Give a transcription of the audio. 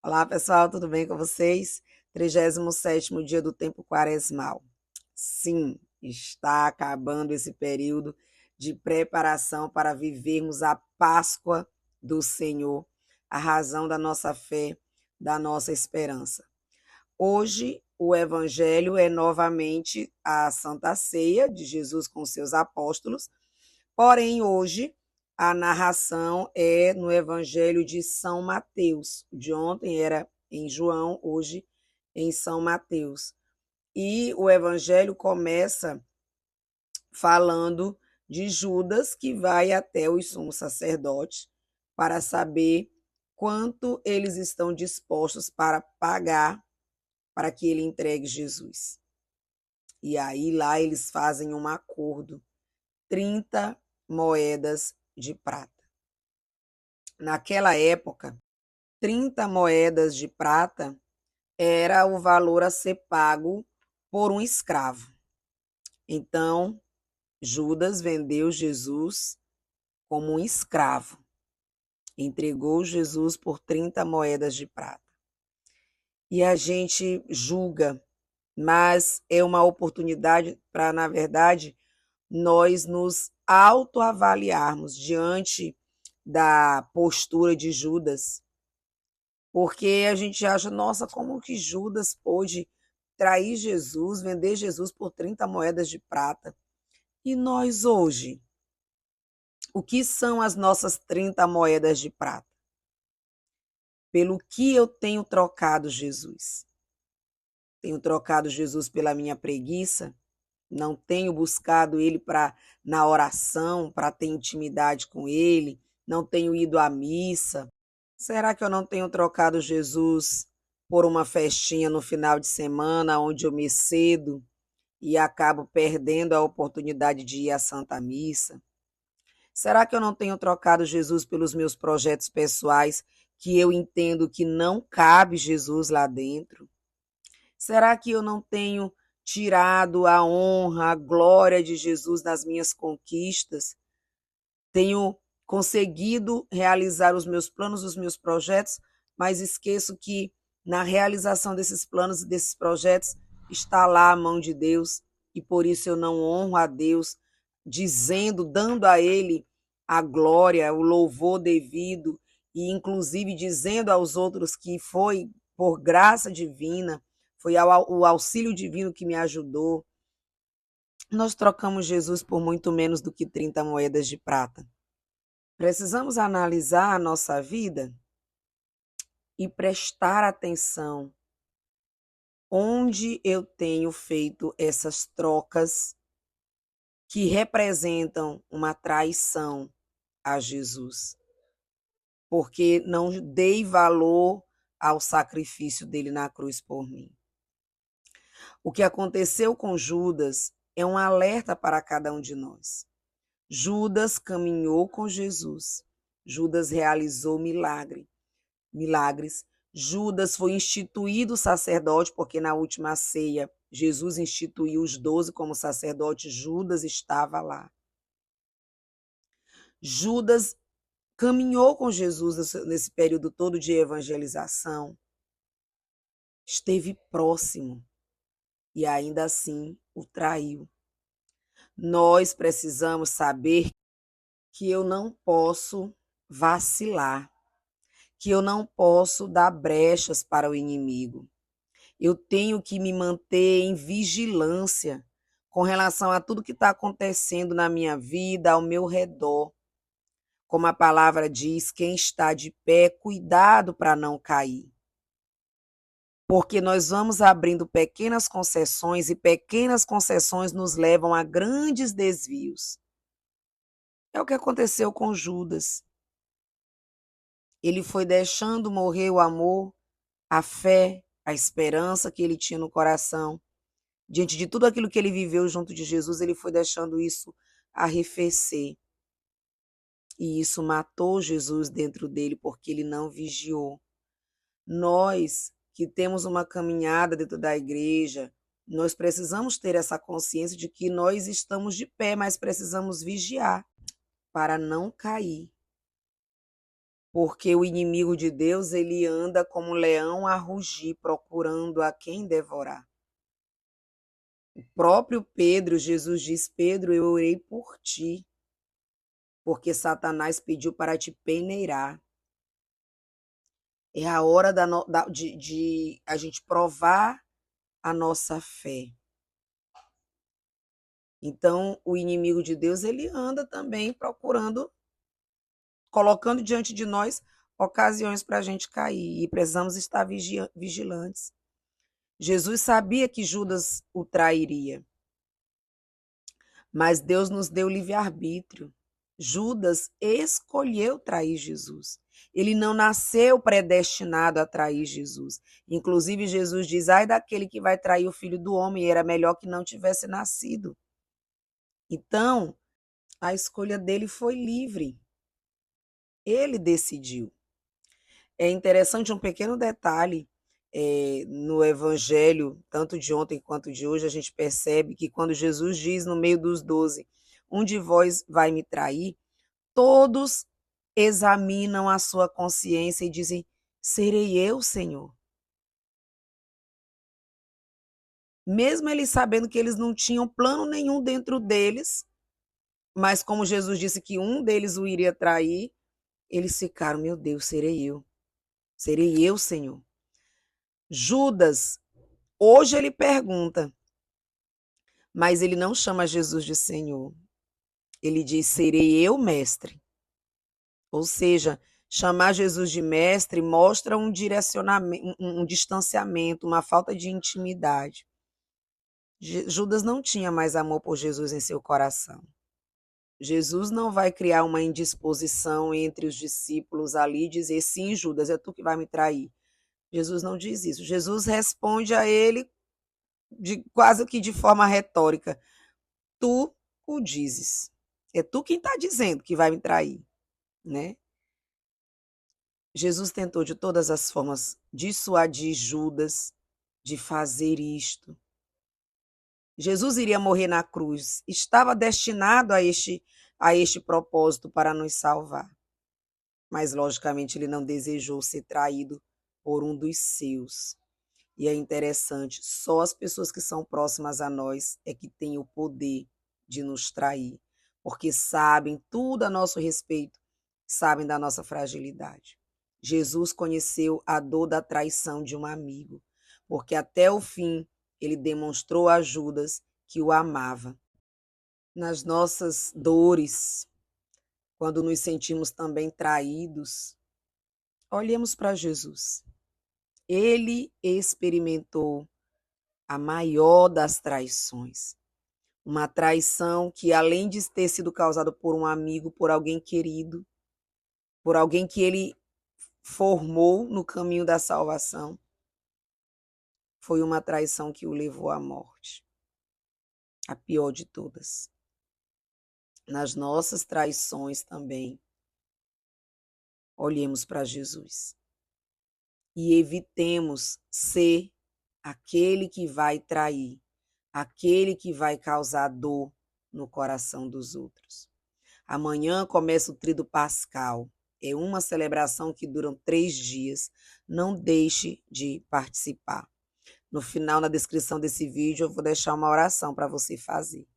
Olá, pessoal, tudo bem com vocês? 37º dia do tempo quaresmal. Sim, está acabando esse período de preparação para vivermos a Páscoa do Senhor, a razão da nossa fé, da nossa esperança. Hoje, o evangelho é novamente a Santa Ceia de Jesus com seus apóstolos, porém hoje a narração é no Evangelho de São Mateus. De ontem era em João, hoje em São Mateus. E o Evangelho começa falando de Judas, que vai até os sumos sacerdotes para saber quanto eles estão dispostos para pagar para que ele entregue Jesus. E aí lá eles fazem um acordo, 30 moedas de prata. Naquela época, 30 moedas de prata era o valor a ser pago por um escravo. Então, Judas vendeu Jesus como um escravo. Entregou Jesus por 30 moedas de prata. E a gente julga, mas é uma oportunidade para, na verdade, nós nos autoavaliarmos diante da postura de Judas, porque a gente acha, nossa, como que Judas pôde trair Jesus, vender Jesus por 30 moedas de prata? E nós hoje, o que são as nossas 30 moedas de prata? Pelo que eu tenho trocado Jesus? Tenho trocado Jesus pela minha preguiça? Não tenho buscado ele para na oração, para ter intimidade com ele? Não tenho ido à missa? Será que eu não tenho trocado Jesus por uma festinha no final de semana, onde eu me excedo e acabo perdendo a oportunidade de ir à Santa Missa? Será que eu não tenho trocado Jesus pelos meus projetos pessoais, que eu entendo que não cabe Jesus lá dentro? Será que eu não tenho tirado a honra, a glória de Jesus das minhas conquistas? Tenho conseguido realizar os meus planos, os meus projetos, mas esqueço que na realização desses planos e desses projetos está lá a mão de Deus, e por isso eu não honro a Deus, dizendo, dando a Ele a glória, o louvor devido, e inclusive dizendo aos outros que foi por graça divina, foi o auxílio divino que me ajudou. Nós trocamos Jesus por muito menos do que 30 moedas de prata. Precisamos analisar a nossa vida e prestar atenção onde eu tenho feito essas trocas que representam uma traição a Jesus, porque não dei valor ao sacrifício dele na cruz por mim. O que aconteceu com Judas é um alerta para cada um de nós. Judas caminhou com Jesus. Judas realizou milagres. Judas foi instituído sacerdote, porque na última ceia Jesus instituiu os 12 como sacerdote, Judas estava lá. Judas caminhou com Jesus nesse período todo de evangelização, esteve próximo e ainda assim o traiu. Nós precisamos saber que eu não posso vacilar, que eu não posso dar brechas para o inimigo. Eu tenho que me manter em vigilância com relação a tudo que está acontecendo na minha vida, ao meu redor. Como a palavra diz, quem está de pé, cuidado para não cair. Porque nós vamos abrindo pequenas concessões e pequenas concessões nos levam a grandes desvios. É o que aconteceu com Judas. Ele foi deixando morrer o amor, a fé, a esperança que ele tinha no coração. Diante de tudo aquilo que ele viveu junto de Jesus, ele foi deixando isso arrefecer. E isso matou Jesus dentro dele, porque ele não vigiou. Nós que temos uma caminhada dentro da igreja, nós precisamos ter essa consciência de que nós estamos de pé, mas precisamos vigiar para não cair. porque o inimigo de Deus, ele anda como um leão a rugir, procurando a quem devorar. O próprio Pedro, Jesus diz: Pedro, eu orei por ti, porque Satanás pediu para te peneirar. É a hora de a gente provar a nossa fé. Então, o inimigo de Deus, ele anda também procurando, colocando diante de nós ocasiões para a gente cair. E precisamos estar vigilantes. Jesus sabia que Judas o trairia, mas Deus nos deu livre-arbítrio. Judas escolheu trair Jesus. Ele não nasceu predestinado a trair Jesus. Inclusive, Jesus diz: ai daquele que vai trair o Filho do Homem, era melhor que não tivesse nascido. Então, a escolha dele foi livre. Ele decidiu. É interessante um pequeno detalhe, no evangelho, tanto de ontem quanto de hoje, a gente percebe que quando Jesus diz no meio dos 12, um de vós vai me trair, todos examinam a sua consciência e dizem: serei eu, Senhor? Mesmo eles sabendo que eles não tinham plano nenhum dentro deles, mas como Jesus disse que um deles o iria trair, eles ficaram: meu Deus, serei eu? Serei eu, Senhor? Judas, hoje ele pergunta, mas ele não chama Jesus de Senhor. Ele diz: serei eu, mestre. Ou seja, chamar Jesus de mestre mostra um direcionamento, um distanciamento, uma falta de intimidade. Judas não tinha mais amor por Jesus em seu coração. Jesus não vai criar uma indisposição entre os discípulos ali e dizer: sim, Judas, é tu que vai me trair. Jesus não diz isso. Jesus responde a ele quase que de forma retórica: tu o dizes. É tu quem está dizendo que vai me trair, né? Jesus tentou de todas as formas dissuadir Judas de fazer isto. Jesus iria morrer na cruz, estava destinado a este propósito para nos salvar. Mas, logicamente, ele não desejou ser traído por um dos seus. E é interessante, só as pessoas que são próximas a nós é que têm o poder de nos trair, porque sabem tudo a nosso respeito, sabem da nossa fragilidade. Jesus conheceu a dor da traição de um amigo, porque até o fim ele demonstrou a Judas que o amava. Nas nossas dores, quando nos sentimos também traídos, olhemos para Jesus. Ele experimentou a maior das traições. Uma traição que, além de ter sido causada por um amigo, por alguém querido, por alguém que ele formou no caminho da salvação, foi uma traição que o levou à morte. A pior de todas. Nas nossas traições também, olhemos para Jesus e evitemos ser aquele que vai trair, aquele que vai causar dor no coração dos outros. Amanhã começa o Tríduo Pascal. É uma celebração que dura 3 dias. Não deixe de participar. No final, na descrição desse vídeo, eu vou deixar uma oração para você fazer.